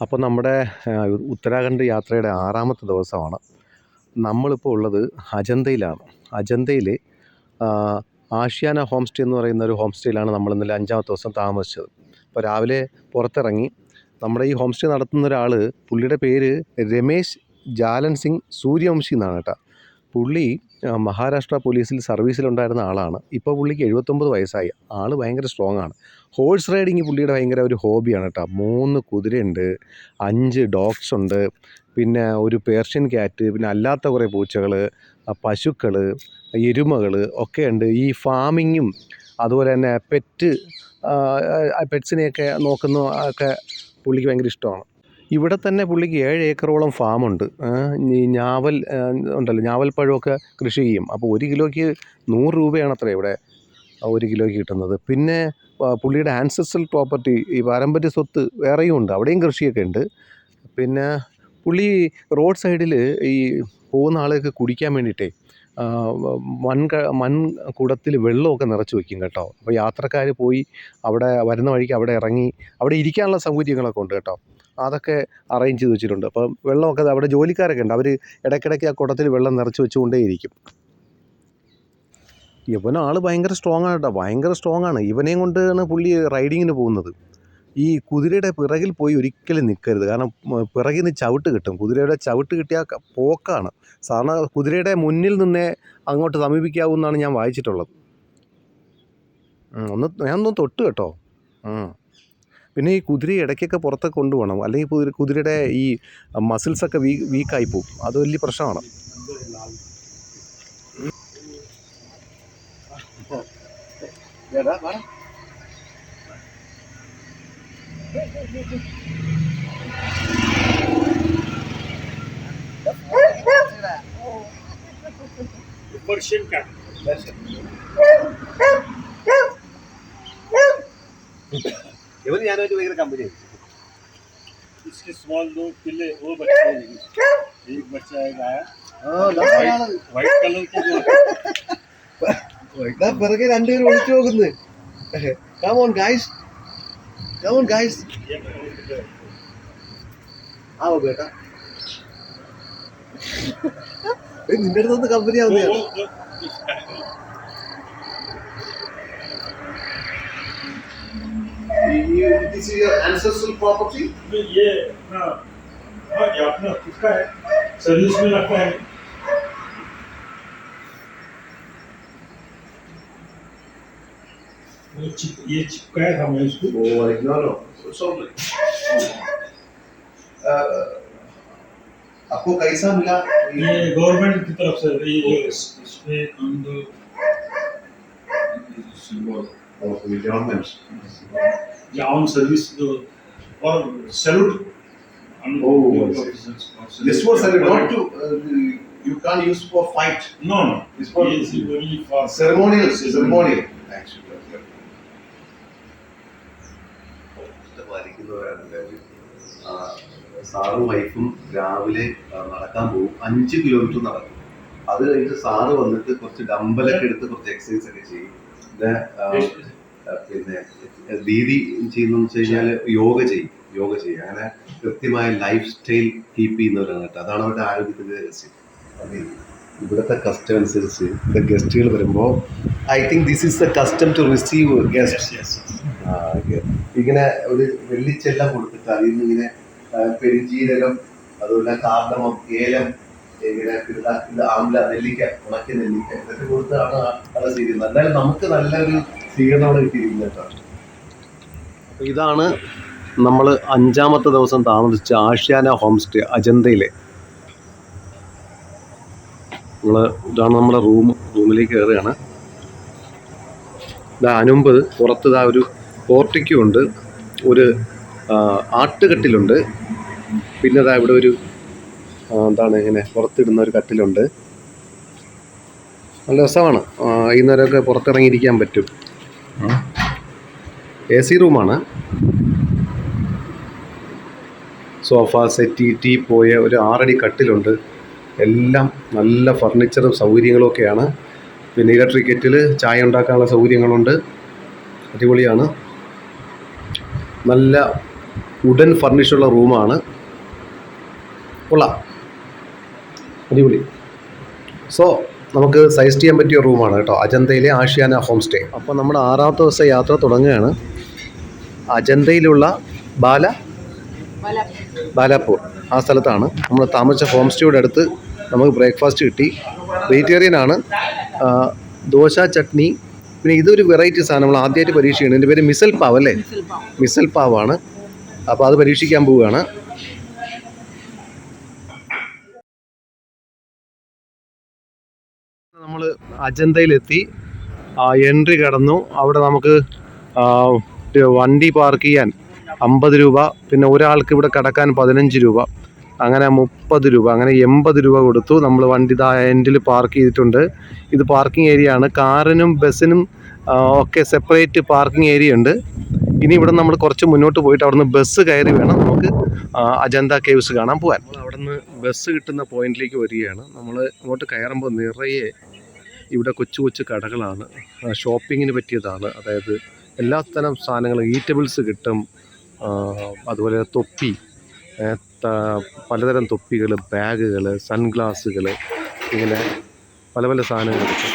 അപ്പോൾ നമ്മുടെ ഉത്തരാഖണ്ഡ് യാത്രയുടെ 6ാമത്തെ ദിവസമാണ്. നമ്മളിപ്പോൾ ഉള്ളത് അജന്തയിലാണ്. അജന്തയിൽ ആഷ്യാന ഹോം സ്റ്റേ എന്ന് പറയുന്ന ഒരു ഹോം സ്റ്റേയിലാണ് നമ്മൾ ഇന്നലെ 5ാമത്തെ ദിവസം താമസിച്ചത്. അപ്പോൾ രാവിലെ പുറത്തിറങ്ങി. നമ്മുടെ ഈ ഹോം സ്റ്റേ നടത്തുന്ന ഒരാൾ, പുള്ളിയുടെ പേര് രമേശ് ജാലൻ സിംഗ് സൂര്യവംശി എന്നാണ് കേട്ടോ. പുള്ളി മഹാരാഷ്ട്ര പോലീസിൽ സർവീസിലുണ്ടായിരുന്ന ആളാണ്. ഇപ്പോൾ പുള്ളിക്ക് 79 വയസ്സായി. ആൾ ഭയങ്കര സ്ട്രോങ് ആണ്. ഹോഴ്സ് റൈഡിങ് പുള്ളിയുടെ ഭയങ്കര ഒരു ഹോബിയാണ് കേട്ടോ. 3 കുതിരയുണ്ട്, 5 ഡോഗ്സ് ഉണ്ട്, പിന്നെ ഒരു പേർഷ്യൻ ക്യാറ്റ്, പിന്നെ അല്ലാത്ത കുറേ പൂച്ചകൾ, പശുക്കൾ, എരുമകൾ ഒക്കെ ഉണ്ട്. ഈ ഫാമിങ്ങും അതുപോലെ തന്നെ പെറ്റ്സിനെയൊക്കെ നോക്കുന്ന ഒക്കെ പുള്ളിക്ക് ഭയങ്കര ഇഷ്ടമാണ്. ഇവിടെ തന്നെ പുള്ളിക്ക് 7 ഏക്കറോളം ഫാമുണ്ട്. ഈ ഞാവൽ ഉണ്ടല്ലോ, ഞാവൽപ്പഴമൊക്കെ കൃഷി ചെയ്യും. അപ്പോൾ 1 കിലോയ്ക്ക് 100 രൂപയാണത്രേ ഇവിടെ 1 കിലോയ്ക്ക് കിട്ടുന്നത്. പിന്നെ പുള്ളിയുടെ ആൻസെസ്ട്രൽ പ്രോപ്പർട്ടി, ഈ പാരമ്പര്യ സ്വത്ത് വേറെയും ഉണ്ട്, അവിടെയും കൃഷിയൊക്കെ ഉണ്ട്. പിന്നെ പുള്ളി റോഡ് സൈഡിൽ ഈ പോകുന്ന ആളുകൾക്ക് കുടിക്കാൻ വേണ്ടിയിട്ടേ മൺകുടത്തിൽ വെള്ളമൊക്കെ നിറച്ച് വയ്ക്കും കേട്ടോ. അപ്പോൾ യാത്രക്കാർ പോയി അവിടെ വരുന്ന വഴിക്ക് അവിടെ ഇറങ്ങി അവിടെ ഇരിക്കാനുള്ള സൗകര്യങ്ങളൊക്കെ ഉണ്ട് കേട്ടോ. അതൊക്കെ അറേഞ്ച് ചെയ്ത് വെച്ചിട്ടുണ്ട്. അപ്പം വെള്ളമൊക്കെ അവിടെ ജോലിക്കാരൊക്കെ ഉണ്ട്, അവർ ഇടയ്ക്കിടയ്ക്ക് ആ കുടത്തിൽ വെള്ളം നിറച്ച് വെച്ചുകൊണ്ടേയിരിക്കും. ആൾ ഭയങ്കര സ്ട്രോങ് ആണ് കേട്ടോ, ഭയങ്കര സ്ട്രോങ് ആണ്. ഇവനെയും കൊണ്ടാണ് പുള്ളി റൈഡിങ്ങിന് പോകുന്നത്. ഈ കുതിരയുടെ പിറകിൽ പോയി ഒരിക്കലും നിൽക്കരുത്, കാരണം പിറകിൽ നിന്ന് ചവിട്ട് കിട്ടും. കുതിരയുടെ ചവിട്ട് കിട്ടിയാൽ പോക്കാണ്. സാധാരണ കുതിരയുടെ മുന്നിൽ നിന്നേ അങ്ങോട്ട് സമീപിക്കാവൂ എന്നാണ് ഞാൻ വായിച്ചിട്ടുള്ളത്. ഞാനൊന്ന് തൊട്ട് കേട്ടോ. പിന്നെ ഈ കുതിരയെ ഇടയ്ക്കൊക്കെ പുറത്തൊക്കെ കൊണ്ടുപോകണം, അല്ലെങ്കിൽ കുതിരയുടെ ഈ മസിൽസൊക്കെ വീക്കായി പോകും. അത് വലിയ പ്രശ്നമാണ്. पर्शियन कैट ഇവൻ ഞാനായിട്ട് ഭയങ്കര കമ്പനി. इसके स्मॉल 2 पिल्ले, वो बच्चे हैं, एक बच्चा है गाय, वाइट कलर के जो പിറകെ രണ്ടുപേരും ഒളിച്ചു നോക്കുന്നത്. Come on guys, ആവോ ബേട്ടാ, നിന്റെ അടുത്തൊന്ന് കമ്പനി ആവുന്നതാണ്. This is your ancestral property? ये हाँ ये अपना खुद का है, सर्विस में रखा है. ये चिपकाया था मैं इसको. No. Sorry. आपको कैसा मिला? ये गवर्नमेंट की तरफ से ये इसमें हम सिंबल of the government. या ऑन सर्विस और salute. This was not to you can't use for fight. No. This was only for ceremonial actually. സാറും വൈഫും രാവിലെ നടക്കാൻ പോകും. 5 കിലോമീറ്റർ നടക്കും. അത് കഴിഞ്ഞിട്ട് സാറ് വന്നിട്ട് കുറച്ച് ഡമ്പലൊക്കെ എടുത്ത് കുറച്ച് എക്സസൈസ് ഒക്കെ ചെയ്യും. പിന്നെ ദീദി ചെയ്യുന്നതെന്ന് വെച്ച് കഴിഞ്ഞാൽ യോഗ ചെയ്യും. അങ്ങനെ കൃത്യമായ ലൈഫ് സ്റ്റൈൽ കീപ്പ് ചെയ്യുന്നവരാണ് കേട്ടോ. അതാണ് അവരുടെ ആരോഗ്യത്തിൻ്റെ രഹസ്യം. അത് ഇവിടുത്തെ കസ്റ്റം അനുസരിച്ച് ഇവിടെ ഗസ്റ്റുകൾ വരുമ്പോൾ I think this is the custom to receive guest. ഇങ്ങനെ ഒരു വെള്ളിച്ചെല്ലാം കൊടുത്തിട്ട് അതിൽ നിന്ന് ഇങ്ങനെ പെരുംജീരകം, അതുപോലെ കാർഡമം, ഏലം, ഇങ്ങനെ ആംല, നെല്ലിക്ക, ഉണക്കിയ നെല്ലിക്ക, ഇതൊക്കെ കൊടുത്താണ് അത് ചെയ്യുന്നത്. എന്തായാലും നമുക്ക് നല്ലൊരു സ്വീകരണമാണ് കിട്ടിയിരിക്കുന്നത് കേട്ടോ. അപ്പോൾ ഇതാണ് നമ്മൾ 5ാമത്തെ ദിവസം താമസിച്ച ആഷ്യാന ഹോം സ്റ്റേ അജന്തയിലെ. ഇതാണ് നമ്മുടെ റൂമിലേക്ക് കയറുകയാണ്. അതിനുമുമ്പ് പുറത്ത് ഒരു പോർട്ടിക്യൂ ഉണ്ട്, ഒരു ആട്ടുകട്ടിലുണ്ട്, പിന്നെ ഇവിടെ ഒരു ഇങ്ങനെ പുറത്തിടുന്ന ഒരു കട്ടിലുണ്ട്. നല്ല രസമാണ്. വൈകുന്നേരമൊക്കെ പുറത്തിറങ്ങിയിരിക്കാൻ പറ്റും. AC റൂമാണ്. സോഫ സെറ്റ്, ടീ പോയ ഒരു 6 അടി കട്ടിലുണ്ട്. എല്ലാം നല്ല ഫർണിച്ചറും സൗകര്യങ്ങളും ഒക്കെയാണ്. പിന്നെ ഇലക്ട്രിക് കെറ്റിൽ, ചായ ഉണ്ടാക്കാനുള്ള സൗകര്യങ്ങളുണ്ട്. അടിപൊളിയാണ്. നല്ല വുഡൻ ഫർണിഷുള്ള റൂമാണ്. കൊള്ളാം, അടിപൊളി. സോ നമുക്ക് സജസ്റ്റ് ചെയ്യാൻ പറ്റിയ റൂമാണ് കേട്ടോ, അജന്തയിലെ ആഷിയാന ഹോം സ്റ്റേ. അപ്പോൾ നമ്മുടെ 6ാമത്തെ ദിവസം യാത്ര തുടങ്ങുകയാണ്. അജന്തയിലുള്ള ബാലാപൂർ ആ സ്ഥലത്താണ് നമ്മൾ താമസിച്ച ഹോം സ്റ്റേയുടെ അടുത്ത്. നമുക്ക് ബ്രേക്ക്ഫാസ്റ്റ് കിട്ടി. വെജിറ്റേറിയൻ ആണ്. ദോശ, ചട്നി, പിന്നെ ഇതൊരു വെറൈറ്റി സാധനം നമ്മൾ ആദ്യമായിട്ട് പരീക്ഷിക്കുകയാണ്. എൻ്റെ പേര് മിസൽ പാവ് അല്ലേ? മിസൽ പാവാണ്. അപ്പോൾ അത് പരീക്ഷിക്കാൻ പോവുകയാണ്. നമ്മൾ അജന്തയിലെത്തി. എൻട്രി കടന്നു. അവിടെ നമുക്ക് വണ്ടി പാർക്ക് ചെയ്യാൻ 50 രൂപ, പിന്നെ ഒരാൾക്ക് ഇവിടെ കിടക്കാൻ 15 രൂപ, അങ്ങനെ 30 രൂപ, അങ്ങനെ 80 രൂപ കൊടുത്തു. നമ്മൾ വണ്ടി എൻഡിൽ പാർക്ക് ചെയ്തിട്ടുണ്ട്. ഇത് പാർക്കിംഗ് ഏരിയ ആണ്. കാറിനും ബസ്സിനും ഒക്കെ സെപ്പറേറ്റ് പാർക്കിംഗ് ഏരിയ ഉണ്ട്. ഇനി ഇവിടെ നമ്മൾ കുറച്ച് മുന്നോട്ട് പോയിട്ട് അവിടുന്ന് ബസ് കയറി വേണം നമുക്ക് അജന്ത കേവ്സ് കാണാൻ പോകാൻ. അവിടെ നിന്ന് ബസ് കിട്ടുന്ന പോയിന്റിലേക്ക് വരികയാണ്. നമ്മൾ ഇങ്ങോട്ട് കയറുമ്പോൾ നിറയെ ഇവിടെ കൊച്ചു കൊച്ചു കടകളാണ്. ഷോപ്പിങ്ങിന് പറ്റിയതാണ്. അതായത് എല്ലാ തരം സാധനങ്ങളും, ഈറ്റബിൾസ് കിട്ടും. അതുപോലെ തൊപ്പി, പലതരം തൊപ്പികൾ, ബാഗുകൾ, സൺഗ്ലാസുകൾ, ഇങ്ങനെ പല പല സാധനങ്ങൾ കിട്ടും.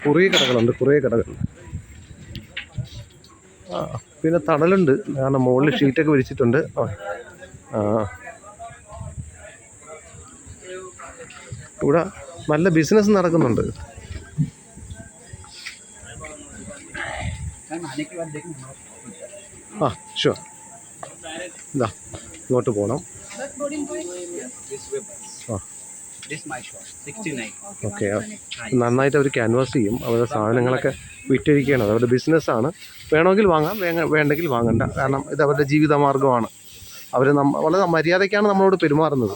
കുറേ കടകളുണ്ട്. പിന്നെ തണലുണ്ട്, കാരണം മുകളിൽ ഷീറ്റൊക്കെ വിരിച്ചിട്ടുണ്ട്. ഇവിടെ നല്ല ബിസിനസ് നടക്കുന്നുണ്ട്. ഷുവർ. ഇതാ ഇങ്ങോട്ട് പോകണം. ഓക്കെ, നന്നായിട്ട് അവർ ക്യാൻവാസ് ചെയ്യും. അവരുടെ സാധനങ്ങളൊക്കെ വിറ്റഴിക്കുകയാണ്. അത് അവരുടെ ബിസിനസ്സാണ്. വേണമെങ്കിൽ വാങ്ങാം, വേണ്ടെങ്കിൽ വാങ്ങണ്ട. കാരണം ഇത് അവരുടെ ജീവിതമാർഗ്ഗമാണ്. അവർ വളരെ മര്യാദയ്ക്കാണ് നമ്മളോട് പെരുമാറുന്നത്.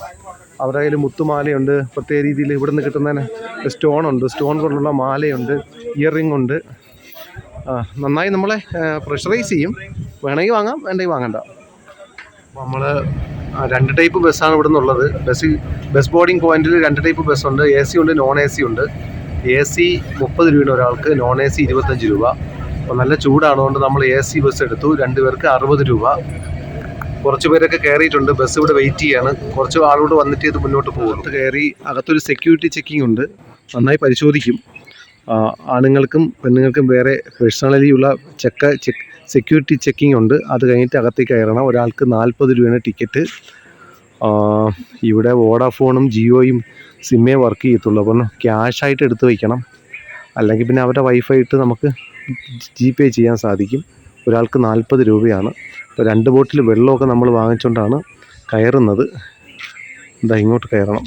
അവരുടെ കയ്യിൽ മുത്തുമാലയുണ്ട്, പ്രത്യേക രീതിയിൽ ഇവിടെ നിന്ന് കിട്ടുന്നതിന് സ്റ്റോണുണ്ട്, സ്റ്റോൺ കൊണ്ടുള്ള മാലയുണ്ട്, ഇയർ റിംഗ് ഉണ്ട്. നന്നായി നമ്മളെ പ്രഷറൈസ് ചെയ്യും. വേണമെങ്കിൽ വാങ്ങാം, വേണ്ടെങ്കിൽ വാങ്ങണ്ട. നമ്മൾ 2 ടൈപ്പ് ബസ്സാണ് ഇവിടെ നിന്നുള്ളത്. ബസ് ബോർഡിംഗ് പോയിന്റിൽ 2 ടൈപ്പ് ബസ്സുണ്ട്. AC ഉണ്ട്, നോൺ AC ഉണ്ട്. AC 30 രൂപയാണ് ഒരാൾക്ക്, നോൺ AC 25 രൂപ. അപ്പോൾ നല്ല ചൂടാണുകൊണ്ട് നമ്മൾ AC ബസ് എടുത്തു. 2 പേർക്ക് 60 രൂപ. കുറച്ച് പേരൊക്കെ കയറിയിട്ടുണ്ട്. ബസ് ഇവിടെ വെയിറ്റ് ചെയ്യാണ്. കുറച്ച് ആളോട് വന്നിട്ട് ഇത് മുന്നോട്ട് പോകും. കയറി അകത്തൊരു സെക്യൂരിറ്റി ചെക്കിംഗ് ഉണ്ട്. നന്നായി പരിശോധിക്കും. ആണുങ്ങൾക്കും പെണ്ണുങ്ങൾക്കും വേറെ പേഴ്സണലി ഉള്ള സെക്യൂരിറ്റി ചെക്കിംഗ് ഉണ്ട്. അത് കഴിഞ്ഞിട്ട് അകത്തേക്ക് കയറണം. ഒരാൾക്ക് 40 രൂപയാണ് ടിക്കറ്റ്. ഇവിടെ വോഡാഫോണും ജിയോയും സിമ്മേ വർക്ക് ചെയ്യത്തുള്ളൂ. അപ്പം ക്യാഷായിട്ട് എടുത്ത് വയ്ക്കണം. അല്ലെങ്കിൽ പിന്നെ അവരുടെ വൈഫൈ ഇട്ട് നമുക്ക് GPay ചെയ്യാൻ സാധിക്കും. ഒരാൾക്ക് 40 രൂപയാണ്. ഇപ്പോൾ 2 ബോട്ടിൽ വെള്ളമൊക്കെ നമ്മൾ വാങ്ങിച്ചുകൊണ്ടാണ് കയറുന്നത്. എന്താ ഇങ്ങോട്ട് കയറണം.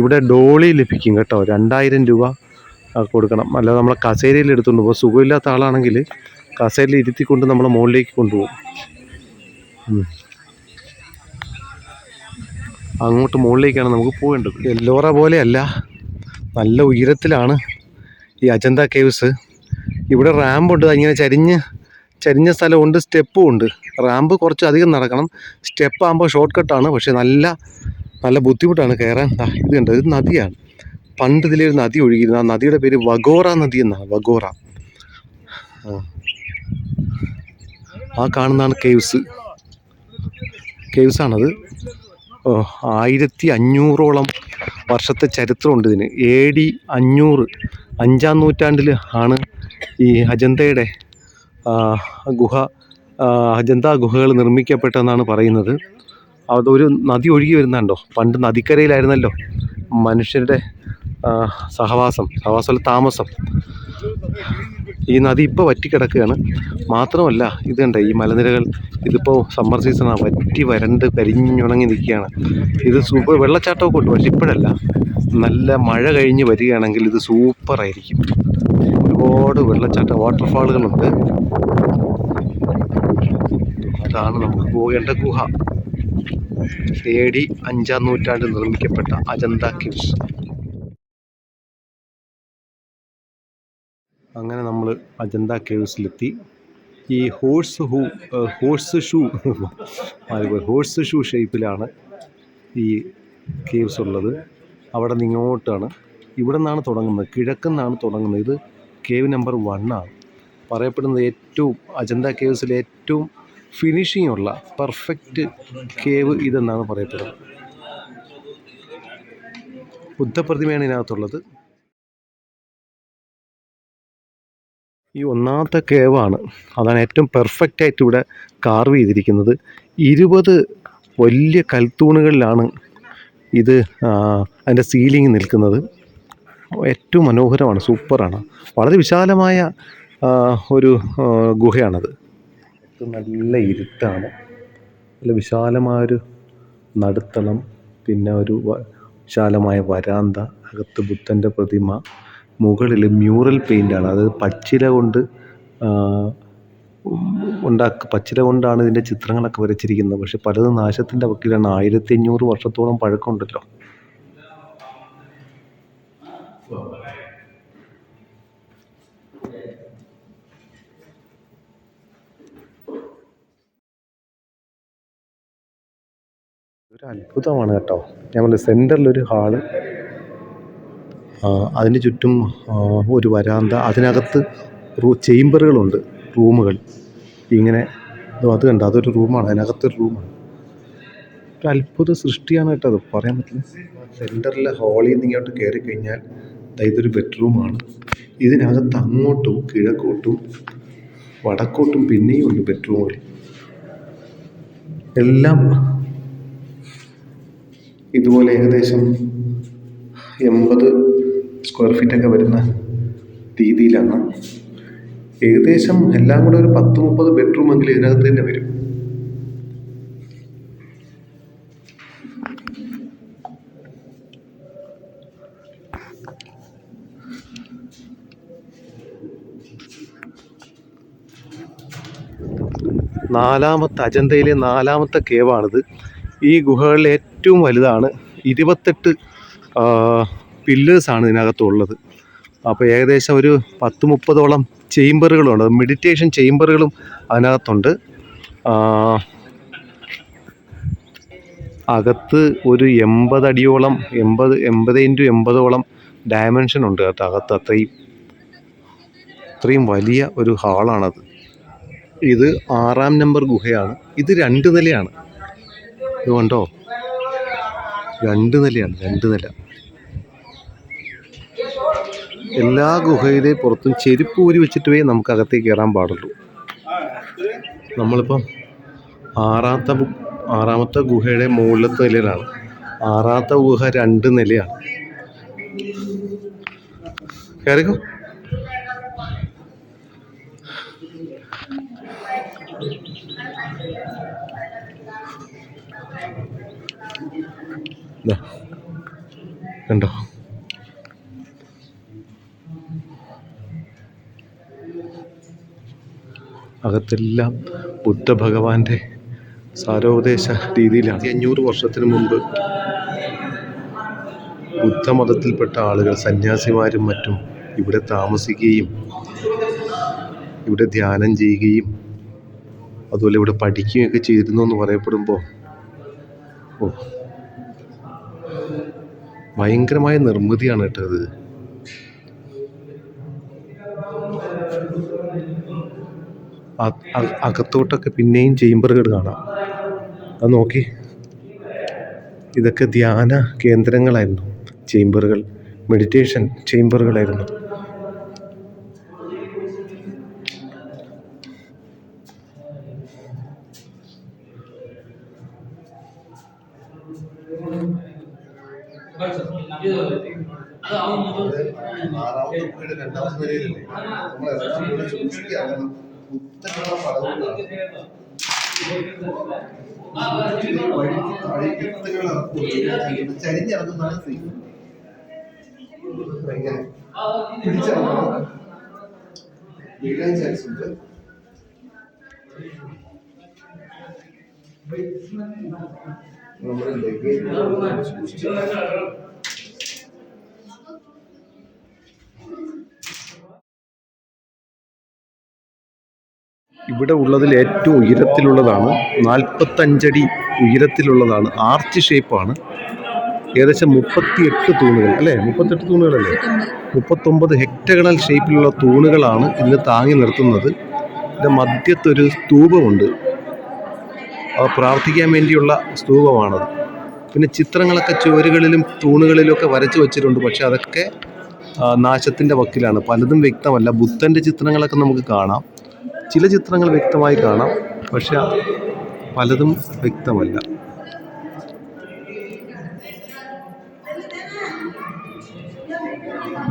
ഇവിടെ ഡോളി ലഭിക്കും കേട്ടോ. 2000 രൂപ കൊടുക്കണം. അല്ലാതെ നമ്മളെ കസേരയിൽ എടുത്തുകൊണ്ട് പോകും. സുഖമില്ലാത്ത ആളാണെങ്കിൽ കസേരയിൽ ഇരുത്തിക്കൊണ്ട് നമ്മളെ മുകളിലേക്ക് കൊണ്ടുപോകും. അങ്ങോട്ട് മുകളിലേക്കാണ് നമുക്ക് പോകേണ്ടത്. എല്ലോറ പോലെയല്ല, നല്ല ഉയരത്തിലാണ് ഈ അജന്ത കേവ്സ്. ഇവിടെ റാമ്പുണ്ട്. ഇങ്ങനെ ചരിഞ്ഞ സ്ഥലമുണ്ട്, സ്റ്റെപ്പും ഉണ്ട്. റാമ്പ് കുറച്ച് അധികം നടക്കണം. സ്റ്റെപ്പ് ആകുമ്പോൾ ഷോർട്ട് കട്ടാണ്. പക്ഷേ നല്ല ബുദ്ധിമുട്ടാണ് കയറാൻ. ഇത് കണ്ടോ, ഇത് നദിയാണ്. പണ്ട് ഇതിലൊരു നദി ഒഴുകിയിരുന്നു. ആ നദിയുടെ പേര് വഗോറ നദി എന്നാണ്. വഗോറ. ആ കാണുന്നതാണ് കേവ്സാണത്. 1500ഓളം വർഷത്തെ ചരിത്രമുണ്ട് ഇതിന്. AD 500, 5-ാം നൂറ്റാണ്ടിൽ ആണ് ഈ അജന്തയുടെ അജന്ത ഗുഹകൾ നിർമ്മിക്കപ്പെട്ടതെന്നാണ് പറയുന്നത്. അതൊരു നദി ഒഴുകി വരുന്നുണ്ടോ. പണ്ട് നദിക്കരയിലായിരുന്നല്ലോ മനുഷ്യരുടെ സഹവാസമല്ല താമസം. ഈ നദി ഇപ്പോൾ വറ്റിക്കിടക്കുകയാണ്. മാത്രമല്ല ഇത് കണ്ടേ, ഈ മലനിരകൾ ഇതിപ്പോൾ സമ്മർ സീസണാണ്. വരണ്ട് കരിഞ്ഞുണങ്ങി നിൽക്കുകയാണ്. ഇത് സൂപ്പർ. വെള്ളച്ചാട്ടമൊക്കെ ഉണ്ട്, പക്ഷെ ഇപ്പോഴല്ല. നല്ല മഴ കഴിഞ്ഞ് വരികയാണെങ്കിൽ ഇത് സൂപ്പറായിരിക്കും. ഒരുപാട് വാട്ടർഫാളുകളുണ്ട്. അതാണ് നമുക്ക് പോകേണ്ട ഗുഹ. AD 5-ാം നൂറ്റാണ്ടിൽ നിർമ്മിക്കപ്പെട്ട അജന്ത കേവ്സ്. അങ്ങനെ നമ്മൾ അജന്ത കേവ്സിലെത്തി. ഈ ഹോഴ്സ് ഷൂ ഷേപ്പിലാണ് ഈ കേവ്സ് ഉള്ളത്. അവിടെ നിന്ന് ഇങ്ങോട്ടാണ്. ഇവിടെ നിന്നാണ് തുടങ്ങുന്നത്, കിഴക്കുന്നാണ് തുടങ്ങുന്നത്. ഇത് കേവ് നമ്പർ 1 ആണ്. പറയപ്പെടുന്നത് ഏറ്റവും അജന്ത കേവ്സിലെ ഏറ്റവും ഫിനിഷിംഗ് ഉള്ള പെർഫെക്റ്റ് കേവ് ഇതെന്നാണ് പറയപ്പെടുന്നത്. ബുദ്ധപ്രതിമയാണ് ഇതിനകത്തുള്ളത്. ഈ ഒന്നാമത്തെ കേവാണ്, അതാണ് ഏറ്റവും പെർഫെക്റ്റ് ആയിട്ട് ഇവിടെ കാർവ് ചെയ്തിരിക്കുന്നത്. 20 വലിയ കൽത്തൂണുകളിലാണ് ഇത് അതിൻ്റെ സീലിംഗ് നിൽക്കുന്നത്. ഏറ്റവും മനോഹരമാണ്, സൂപ്പറാണ്. വളരെ വിശാലമായ ഒരു ഗുഹയാണത്. നല്ല ഇരുട്ടാണ്, നല്ല വിശാലമായൊരു നടുത്തളം, പിന്നെ ഒരു വിശാലമായ വരാന്ത, അകത്ത് ബുദ്ധൻ്റെ പ്രതിമ, മുകളിൽ മ്യൂറൽ പെയിൻ്റാണ്, അത് പച്ചില കൊണ്ടാണ് ഇതിൻ്റെ ചിത്രങ്ങളൊക്കെ വരച്ചിരിക്കുന്നത്. പക്ഷെ പലതും നാശത്തിൻ്റെ വക്കിലാണ്. 1500 വർഷത്തോളം പഴക്കമുണ്ടല്ലോ. ഒരു അത്ഭുതമാണ് കേട്ടോ. ഞാൻ പറഞ്ഞ സെൻറ്ററിലൊരു ഹാള്, അതിന് ചുറ്റും ഒരു വരാന്ത, അതിനകത്ത് ചേംബറുകളുണ്ട്, റൂമുകൾ. ഇങ്ങനെ അത് കണ്ടോ, അതൊരു റൂമാണ്, അതിനകത്തൊരു റൂമാണ്. ഒരു അത്ഭുത സൃഷ്ടിയാണ് കേട്ടോ, അത് പറയാൻ പറ്റില്ല. സെൻറ്ററിലെ ഹാളിൽ നിന്ന് ഇങ്ങോട്ട് കയറി കഴിഞ്ഞാൽ ഇതൊരു ബെഡ്റൂമാണ്. ഇതിനകത്ത് അങ്ങോട്ടും കിഴക്കോട്ടും വടക്കോട്ടും പിന്നെയും ഉണ്ട് ബെഡ്റൂമുകൾ. എല്ലാം ഇതുപോലെ ഏകദേശം 80 സ്ക്വയർ ഫീറ്റൊക്കെ വരുന്ന രീതിയിലാണ്. ഏകദേശം എല്ലാം കൂടെ ഒരു 10-30 ബെഡ്റൂമെങ്കിലും ഇതിനകത്ത് തന്നെ വരും. അജന്തയിലെ 4ാമത്തെ കേവാണിത്. ഈ ഗുഹകളിൽ ഏറ്റവും വലുതാണ്. 28 പില്ലേഴ്സാണ് ഇതിനകത്തുള്ളത്. അപ്പോൾ ഏകദേശം ഒരു 10-30ഓളം ചേംബറുകളുണ്ട്, മെഡിറ്റേഷൻ ചേംബറുകളും അതിനകത്തുണ്ട്. അകത്ത് ഒരു 80 അടിയോളം 80x80ഓളം ഡയമെൻഷൻ ഉണ്ട് കേട്ടോ അകത്ത്. അത്രയും വലിയ ഒരു ഹാളാണത്. ഇത് 6ാം നമ്പർ ഗുഹയാണ്. ഇത് 2 നിലയാണ്. ഇത് കണ്ടോ, 2 നിലയാണ്, 2 നില. എല്ലാ ഗുഹയിലെ പുറത്തും ചെരുപ്പ് ഊരി വെച്ചിട്ടേ നമുക്ക് അകത്തേക്ക് കയറാൻ പാടുള്ളൂ. നമ്മളിപ്പം 6ാമത്തെ ഗുഹയുടെ മുകളിലത്തെ നിലയിലാണ്. 6ാമത്തെ ഗുഹ 2 നിലയാണ്. കയറിക്കോ. കണ്ടോ, അകത്തെല്ലാം ബുദ്ധഭഗവാന്റെ സാരോപദേശ രീതിയിലാണ്. 500 വർഷത്തിന് മുമ്പ് ബുദ്ധമതത്തിൽപ്പെട്ട ആളുകൾ, സന്യാസിമാരും മറ്റും ഇവിടെ താമസിക്കുകയും ഇവിടെ ധ്യാനം ചെയ്യുകയും അതുപോലെ ഇവിടെ പഠിക്കുകയൊക്കെ ചെയ്തിരുന്നു എന്ന് പറയപ്പെടുമ്പോൾ ഭയങ്കരമായ നിർമ്മിതിയാണ് കേട്ടോ ഇത്. അകത്തോട്ടൊക്കെ പിന്നെയും ചേംബറുകൾ കാണാം. അത് നോക്കി, ഇതൊക്കെ ധ്യാന കേന്ദ്രങ്ങളായിരുന്നു, ചേംബറുകൾ, മെഡിറ്റേഷൻ ചേംബറുകളായിരുന്നു. ചരിഞ്ഞിറങ്ങുന്നതാണ് വീഴാൻ ചാൻസ് ഉണ്ട്. ഇവിടെ ഉള്ളതിൽ ഏറ്റവും ഉയരത്തിലുള്ളതാണ്, 45 അടി ഉയരത്തിലുള്ളതാണ്. ആർച്ച് ഷേപ്പാണ്. ഏകദേശം 38 തൂണുകൾ അല്ലേ, 38 തൂണുകളല്ലേ, 39 ഹെക്ടഗണൽ ഷേപ്പിലുള്ള തൂണുകളാണ് ഇതിന് താങ്ങി നിർത്തുന്നത്. ഇതിൻ്റെ മധ്യത്തൊരു സ്തൂപമുണ്ട്, പ്രാർത്ഥിക്കാൻ വേണ്ടിയുള്ള സ്തൂപമാണത്. പിന്നെ ചിത്രങ്ങളൊക്കെ ചുവരുകളിലും തൂണുകളിലും ഒക്കെ വരച്ച് വെച്ചിട്ടുണ്ട്, പക്ഷെ അതൊക്കെ നാശത്തിൻ്റെ വക്കിലാണ്, പലതും വ്യക്തമല്ല. ബുദ്ധൻ്റെ ചിത്രങ്ങളൊക്കെ നമുക്ക് കാണാം, ചില ചിത്രങ്ങൾ വ്യക്തമായി കാണാം, പക്ഷെ പലതും വ്യക്തമല്ല.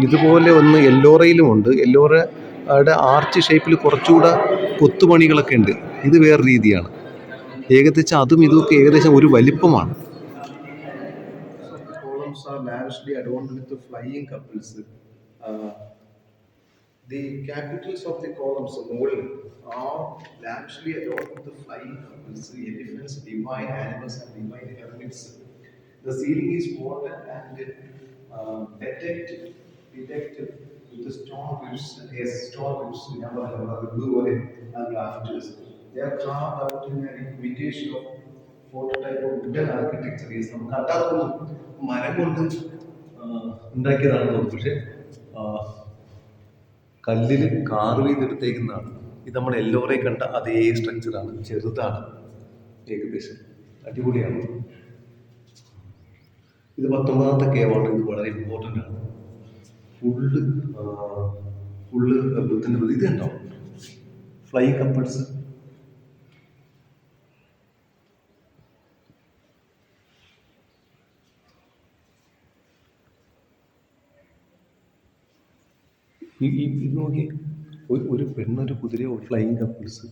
ഇതുപോലെ ഒന്ന് എല്ലോറയിലുമുണ്ട്. എല്ലോറയുടെ ആർച്ച് ഷേപ്പിൽ കുറച്ചുകൂടെ കൊത്തുപണികളൊക്കെ ഉണ്ട്. ഇത് വേറെ രീതിയാണ്. ഏകദേശം അതും ഇതൊക്കെ ഏകദേശം ഒരു വലിപ്പമാണ്. The capitals of the columns മുകളിൽ are lavishly adorned with the flying couples, elephants, divine animals and divine hermits. The ceiling is vaulted and bedecked with the stone ribs, yes, stone ribs, the blue and rafters. They are carved out in an imitation of photo type of wooden architecture. Yes, നമുക്ക് കണ്ടാത്തോന്നും മരം കൊണ്ട് ഉണ്ടാക്കിയതാണെന്ന് തോന്നുന്നു, പക്ഷേ കല്ലിൽ carve ചെയ്തെടുത്തേക്കുന്നതാണ്. ഇത് നമ്മൾ എല്ലോറയിൽ കണ്ട അതേ സ്ട്രക്ചറാണ്, ചെറുതാണ്, ഏകദേശം അടിപൊളിയാണ്. ഇത് 19ാമത്തെ കേവാണ്. ഇത് വളരെ ഇമ്പോർട്ടൻ്റ് ആണ്. ഫുള്ള് ബുദ്ധൻ്റെ ഇത് കണ്ടോ, ഫ്ലൈയിങ് കപ്പിൾസ്. ഇത് നോക്കി, ഒരു പെണ്ണൊരു കുതിരയോ, ഫ്ലൈയിങ് കപ്പിൾസ്.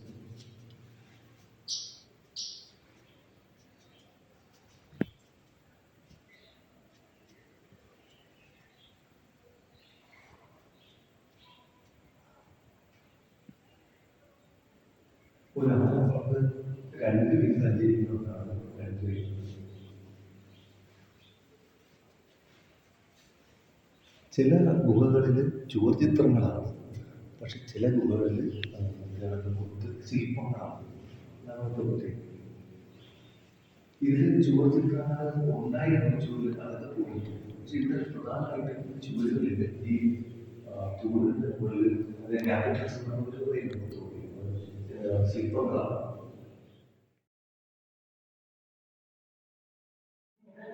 രണ്ടുപേരും സഞ്ചരിക്കുന്നതാണ്. രണ്ടുപേരും ചില ഗുഹകളിൽ ചുവർചിത്രങ്ങളാണ്, പക്ഷെ ചില ഗുഹകളിൽ ശില്പങ്ങളാണ്. ഇതിൽ ചുവർചിത്രങ്ങൾ ഉണ്ടായിരുന്നു, ചുവരിൽ അതൊക്കെ പോയി. പക്ഷെ ഇവിടെ പ്രധാനമായിട്ടും ചുവരുകളിൽ ഈ ചുവരിൻ്റെ മുകളിൽ ശില്പങ്ങളാണ്.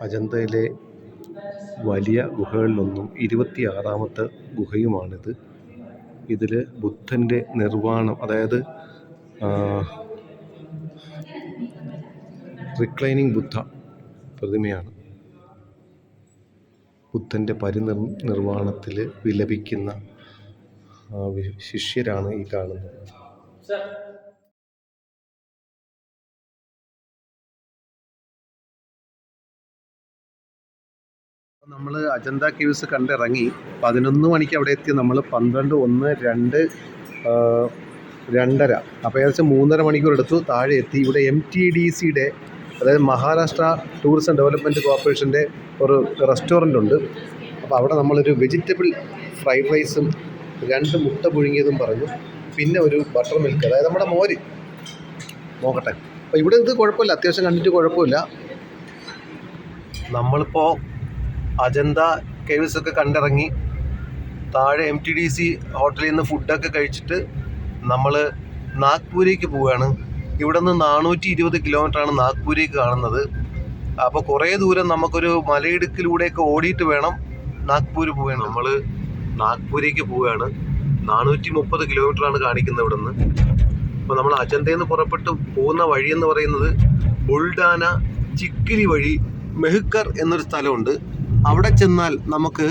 അജന്തയിലെ വലിയ ഗുഹകളിലൊന്നും 26ാമത്തെ ഗുഹയുമാണിത്. ഇതിൽ ബുദ്ധൻ്റെ നിർവ്വാണം, അതായത് റിക്ലൈനിങ് ബുദ്ധ പ്രതിമയാണ്. ബുദ്ധൻ്റെ പരിനിർവാണത്തിൽ വിലപിക്കുന്ന ശിഷ്യരാണ് ഈ കാണുന്നത്. നമ്മൾ അജന്ത കേവ്സ് കണ്ടിറങ്ങി 11 മണിക്ക് അവിടെ എത്തി. നമ്മൾ 12, 1, 2, 2:30, അപ്പോൾ ഏകദേശം 3.5 മണിക്കൂർ എടുത്തു. താഴെ എത്തി. ഇവിടെ MTDCയുടെ, അതായത് മഹാരാഷ്ട്ര ടൂറിസം ഡെവലപ്മെൻറ്റ് കോർപ്പറേഷൻ്റെ ഒരു റെസ്റ്റോറൻ്റ് ഉണ്ട്. അപ്പോൾ അവിടെ നമ്മളൊരു വെജിറ്റബിൾ ഫ്രൈഡ് റൈസും 2 മുട്ട പുഴുങ്ങിയതും പറഞ്ഞു, പിന്നെ ഒരു ബട്ടർ മിൽക്ക്, അതായത് നമ്മുടെ മോര്. നോക്കട്ടെ. അപ്പോൾ ഇവിടെ ഇത് കുഴപ്പമില്ല, അത്യാവശ്യം കണ്ടിട്ട് കുഴപ്പമില്ല. നമ്മളിപ്പോൾ അജന്ത കേവ്സ് ഒക്കെ കണ്ടിറങ്ങി താഴെ MTDC ഹോട്ടലിൽ നിന്ന് ഫുഡൊക്കെ കഴിച്ചിട്ട് നമ്മൾ നാഗ്പൂരേക്ക് പോവുകയാണ്. ഇവിടെ നിന്ന് 420 കിലോമീറ്ററാണ് നാഗ്പൂരേക്ക് കാണുന്നത്. അപ്പോൾ കുറേ ദൂരം നമുക്കൊരു മലയിടുക്കിലൂടെയൊക്കെ ഓടിയിട്ട് വേണം നാഗ്പൂർ പോവുകയാണ്. നമ്മൾ നാഗ്പൂരേക്ക് പോവുകയാണ്. 430 കിലോമീറ്ററാണ് കാണിക്കുന്നത് ഇവിടെ നിന്ന്. അപ്പോൾ നമ്മൾ അജന്തയിൽ നിന്ന് പുറപ്പെട്ട് പോകുന്ന വഴിയെന്ന് പറയുന്നത് ബുൾഡാന ചിക്കിലി വഴി മെഹ്ക്കർ എന്നൊരു സ്ഥലമുണ്ട്. അവിടെ ചെന്നാൽ നമുക്ക്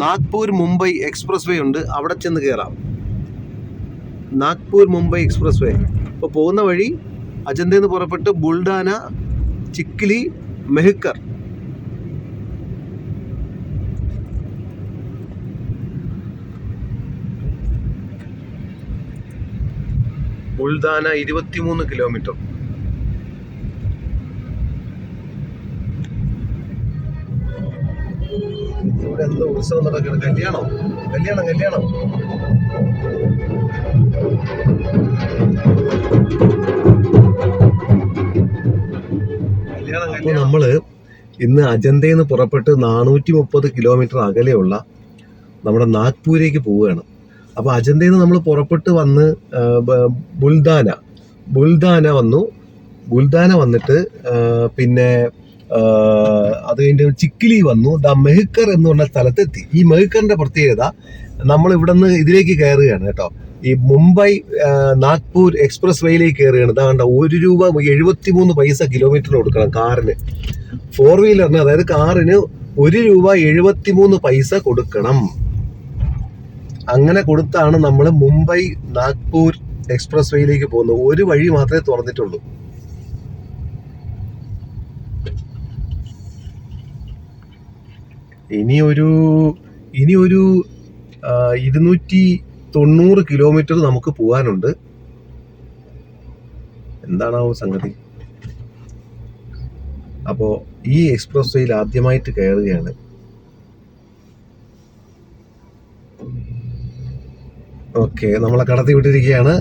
നാഗ്പൂർ മുംബൈ എക്സ്പ്രസ് വേ ഉണ്ട്, അവിടെ ചെന്ന് കയറാം. നാഗ്പൂർ മുംബൈ എക്സ്പ്രസ് വേ. അപ്പോൾ പോകുന്ന വഴി അജന്തയിൽ നിന്ന് പുറപ്പെട്ട് ബുൾഡാന, ചിക്കിലി, മെഹ്ക്കർ. ബുൾദാന 23 കിലോമീറ്റർ. ഇവിടെ എന്തോ ഉത്സവം നടക്കണം. കല്യാണം. അപ്പോൾ നമ്മള് ഇന്ന് അജന്തയിൽ നിന്ന് പുറപ്പെട്ട് 430 കിലോമീറ്റർ അകലെയുള്ള നമ്മുടെ നാഗ്പൂരേക്ക് പോവുകയാണ്. അപ്പോൾ അജന്തയിൽ നിന്ന് നമ്മൾ പുറപ്പെട്ട് വന്ന് ബുൽദാന വന്നു. ബുൽദാന വന്നിട്ട് പിന്നെ അത് കഴിഞ്ഞ് ചിക്കിലി വന്നു. മെഹ്ക്കർ എന്ന് പറഞ്ഞ സ്ഥലത്തെത്തി. ഈ മെഹ്ക്കറിൻ്റെ പ്രത്യേകത, നമ്മൾ ഇവിടെ നിന്ന് ഇതിലേക്ക് കയറുകയാണ് കേട്ടോ. ഈ മുംബൈ നാഗ്പൂർ എക്സ്പ്രസ് വേയിലേക്ക് കയറുകയാണ്. ഇതാകണ്ട ₹1.73 കിലോമീറ്ററിന് കൊടുക്കണം കാറിന്. 4 വീലറിന്, അതായത് കാറിന് ₹1.73 കൊടുക്കണം. അങ്ങനെ കൊടുത്താണ് നമ്മൾ മുംബൈ നാഗ്പൂർ എക്സ്പ്രസ് വേയിലേക്ക് പോകുന്നത്. ഒരു വഴി മാത്രമേ തുറന്നിട്ടുള്ളൂ. ഇനിയൊരു 290 കിലോമീറ്റർ നമുക്ക് പോകാനുണ്ട്. എന്താണാവോ സംഗതി. അപ്പോൾ ഈ എക്സ്പ്രസ് വേയിൽ ആദ്യമായിട്ട് കയറുകയാണ്. ഓക്കെ, നമ്മളെ കടത്തി വിട്ടിരിക്കുകയാണ്.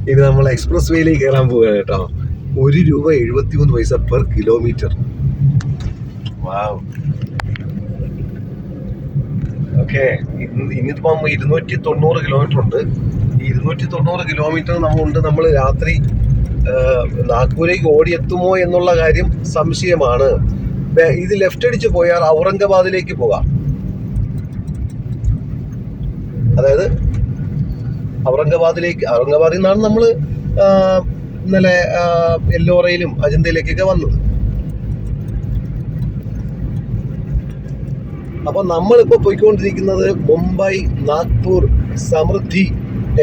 ഇനി നമ്മൾ എക്സ്പ്രസ് വേയിലേക്ക് കയറാൻ പോവുകയാണ് കേട്ടോ. ₹1.73 പെർ കിലോമീറ്റർ. വാവ്. ഓക്കെ, ഇന്നിപ്പം 290 കിലോമീറ്റർ ഉണ്ട്. ഈ 290 കിലോമീറ്റർ നമ്മൾ രാത്രി നാഗ്പൂരേക്ക് ഓടിയെത്തുമോ എന്നുള്ള കാര്യം സംശയമാണ്. ഇത് ലെഫ്റ്റ് അടിച്ച് പോയാൽ ഔറംഗാബാദിലേക്ക് പോകാം. അതായത് ഔറംഗാബാദിൽ നിന്നാണ് നമ്മൾ ഇന്നലെ എല്ലോറയിലും അജന്തയിലേക്കൊക്കെ വന്നത്. അപ്പൊ നമ്മളിപ്പോ പോയിക്കൊണ്ടിരിക്കുന്നത് മുംബൈ നാഗ്പൂർ സമൃദ്ധി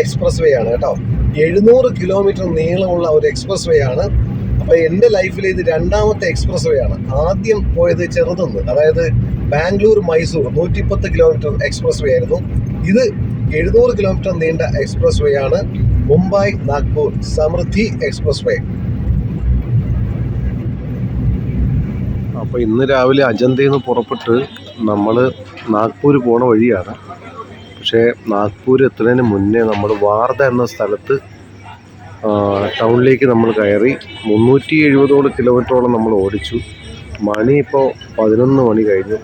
എക്സ്പ്രസ് വേ ആണ് കേട്ടോ. 700 കിലോമീറ്റർ നീളമുള്ള ഒരു എക്സ്പ്രസ് വേ ആണ്. അപ്പൊ എൻ്റെ ലൈഫിൽ ഇത് 2ാമത്തെ എക്സ്പ്രസ് വേ ആണ്. ആദ്യം പോയത് ചെറുതെന്ന്, അതായത് ബാംഗ്ലൂർ മൈസൂർ 110 കിലോമീറ്റർ എക്സ്പ്രസ് വേ ആയിരുന്നു. ഇത് 700 കിലോമീറ്റർ നീണ്ട എക്സ്പ്രസ് വേ ആണ്, മുംബൈ നാഗ്പൂർ സമൃദ്ധി എക്സ്പ്രസ് വേ. അപ്പോൾ ഇന്ന് രാവിലെ അജന്തയിൽ നിന്ന് പുറപ്പെട്ട് നമ്മൾ നാഗ്പൂർ പോണ വഴിയാണ്. പക്ഷേ നാഗ്പൂർ എത്തുന്നതിന് മുന്നേ നമ്മൾ വാർധ എന്ന സ്ഥലത്ത് ടൗണിലേക്ക് നമ്മൾ കയറി. 370 കിലോമീറ്ററോളം നമ്മൾ ഓടിച്ചു. മണി ഇപ്പോൾ 11 മണി കഴിഞ്ഞു.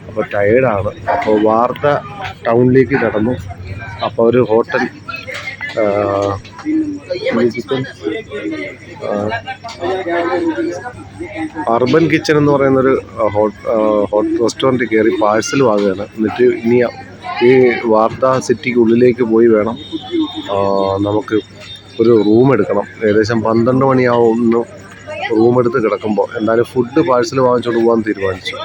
അപ്പോൾ ടയേർഡാണ്. അപ്പോൾ വാർധ ടൗണിലേക്ക് കടന്നു. അപ്പോൾ ഒരു ഹോട്ടൽ അർബൻ കിച്ചൺ എന്ന് പറയുന്നൊരു ഹോട്ട് റെസ്റ്റോറൻറ്റ് കയറി പാഴ്സൽ വാങ്ങുകയാണ്. എന്നിട്ട് ഇനി ഈ വാർധ സിറ്റിക്ക് ഉള്ളിലേക്ക് പോയി വേണം നമുക്ക് ഒരു റൂം എടുക്കണം. ഏകദേശം 12 മണിയാവുന്നു റൂം എടുത്ത് കിടക്കുമ്പോൾ. എന്തായാലും ഫുഡ് പാഴ്സൽ വാങ്ങിച്ചുകൊണ്ട് പോകാൻ തീരുമാനിച്ചു.